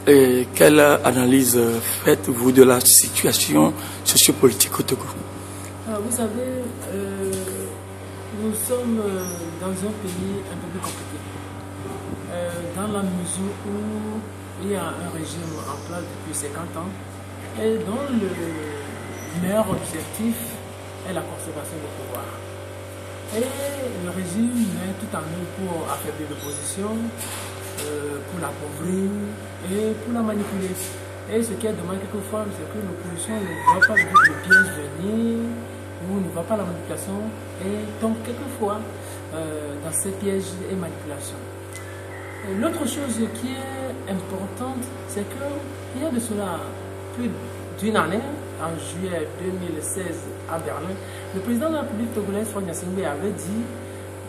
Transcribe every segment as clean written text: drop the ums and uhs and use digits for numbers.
Et quelle analyse faites-vous de la situation sociopolitique au Togo? Vous savez, nous sommes dans un pays un peu plus compliqué. Dans la mesure où il y a un régime en place depuis 50 ans et dont le meilleur objectif est la conservation du pouvoir. Et le régime met tout en œuvre pour affaiblir l'opposition, pour l'appauvrir et pour la manipuler. Et ce qui est dommage quelquefois, c'est que l'opposition ne voit pas le piège venir ou ne voit pas la manipulation et tombe quelquefois dans ces pièges et manipulations. L'autre chose qui est importante, c'est qu'il y a de cela plus d'une année, en juillet 2016 à Berlin, le président de la République togolaise, Faure Gnassingbé, avait dit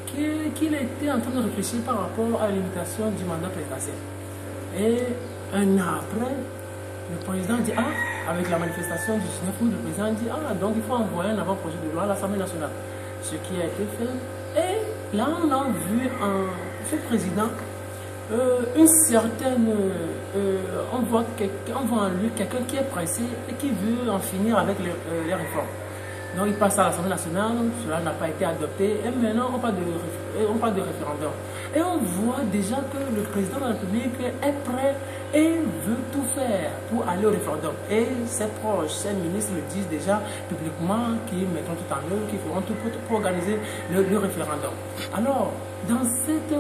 qu'il était en train de réfléchir par rapport à la limitation du mandat présidentiel. Et un an après, le président dit, avec la manifestation du 19 août, le président dit, donc il faut envoyer un avant-projet de loi à l'Assemblée nationale. Ce qui a été fait. Et là, on a vu ce président une certaine, on voit en lui quelqu'un qui est pressé et qui veut en finir avec les réformes. Donc il passe à l'Assemblée nationale, cela n'a pas été adopté et maintenant on parle de référendum. Et on voit déjà que le président de la République est prêt et veut tout faire pour aller au référendum. Et ses proches, ses ministres le disent déjà publiquement qu'ils mettront tout en œuvre, qu'ils feront tout pour organiser le référendum. Alors, dans cette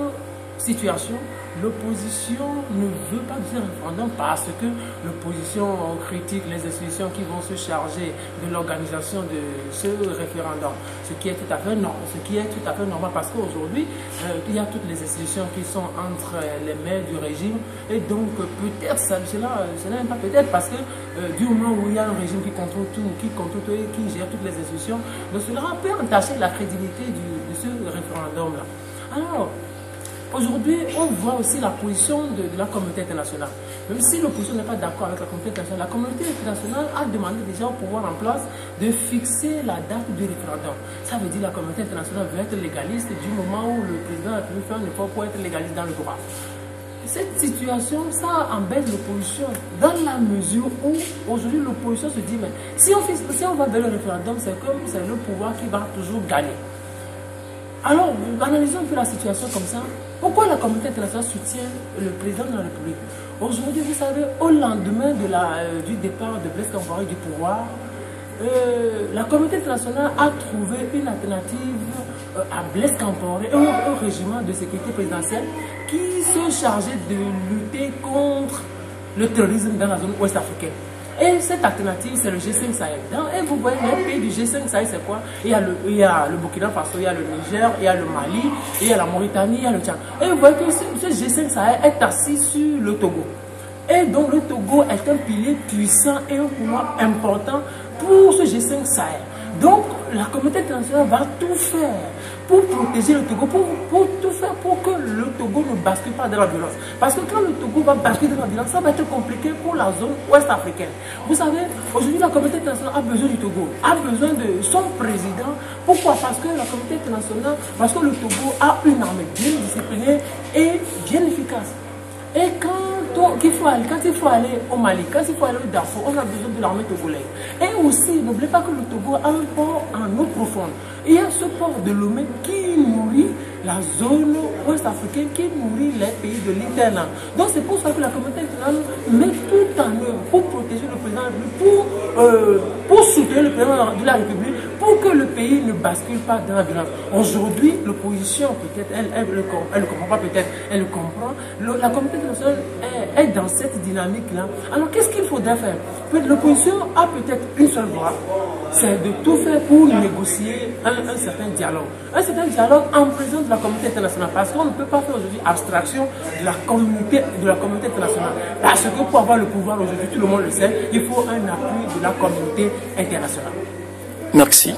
situation, l'opposition ne veut pas de ce référendum parce que l'opposition critique les institutions qui vont se charger de l'organisation de ce référendum, ce qui est tout à fait normal parce qu'aujourd'hui il y a toutes les institutions qui sont entre les mains du régime et donc peut-être cela n'est pas peut-être parce que du moment où il y a un régime qui contrôle tout, qui gère toutes les institutions, donc cela peut entacher la crédibilité de ce référendum là. Alors aujourd'hui, on voit aussi la position de la communauté internationale. Même si l'opposition n'est pas d'accord avec la communauté internationale, la communauté internationale a demandé déjà au pouvoir en place de fixer la date du référendum. Ça veut dire que la communauté internationale veut être légaliste du moment où le président de la République fait un effort pour être légaliste dans le droit. Cette situation, ça embête l'opposition dans la mesure où aujourd'hui l'opposition se dit mais si on va vers le référendum, c'est comme c'est le pouvoir qui va toujours gagner. Alors, analysons un peu la situation comme ça. Pourquoi la communauté internationale soutient le président de la République? Aujourd'hui, vous savez, au lendemain du départ de Blaise Compaoré du pouvoir, la communauté internationale a trouvé une alternative à Blaise Compaoré, un régiment de sécurité présidentielle qui se chargeait de lutter contre le terrorisme dans la zone ouest africaine. Et cette alternative, c'est le G5 Sahel. Et vous voyez, les pays du G5 Sahel, c'est quoi? Il y a le Burkina Faso, il y a le Niger, il y a le Mali, il y a la Mauritanie, il y a le Tchad. Et vous voyez que ce G5 Sahel est assis sur le Togo. Et donc le Togo est un pilier puissant et un pouvoir important pour ce G5 Sahel. Donc la communauté internationale va tout faire pour protéger le Togo, pour tout faire pour que le Togo ne bascule pas dans la violence. Parce que quand le Togo va basculer dans la violence, ça va être compliqué pour la zone ouest africaine. Vous savez, aujourd'hui la communauté internationale a besoin du Togo, a besoin de son président. Pourquoi? Parce que la communauté internationale, parce que le Togo a une armée bien disciplinée et bien efficace. Et quand il faut aller au Mali, quand il faut aller au Darfour, on a besoin de l'armée togolaise. Et aussi, n'oubliez pas que le Togo a un port en eau profonde. Il y a ce port de Lomé qui nourrit la zone ouest africaine, qui nourrit les pays de l'Interland. Donc c'est pour ça que la communauté internationale met tout en œuvre pour protéger le président de la République, pour soutenir le président de la République, pour que le pays ne bascule pas dans la violence. Aujourd'hui, l'opposition, peut-être, elle ne comprend pas, peut-être, elle le comprend. La communauté internationale est dans cette dynamique-là. Alors qu'est-ce qu'il faudrait faire? L'opposition a peut-être une seule voie, c'est de tout faire pour négocier un certain dialogue. Un certain dialogue en présence de la communauté internationale. Parce qu'on ne peut pas faire aujourd'hui abstraction de la communauté internationale. Parce que pour avoir le pouvoir aujourd'hui, tout le monde le sait, il faut un appui de la communauté internationale. Merci.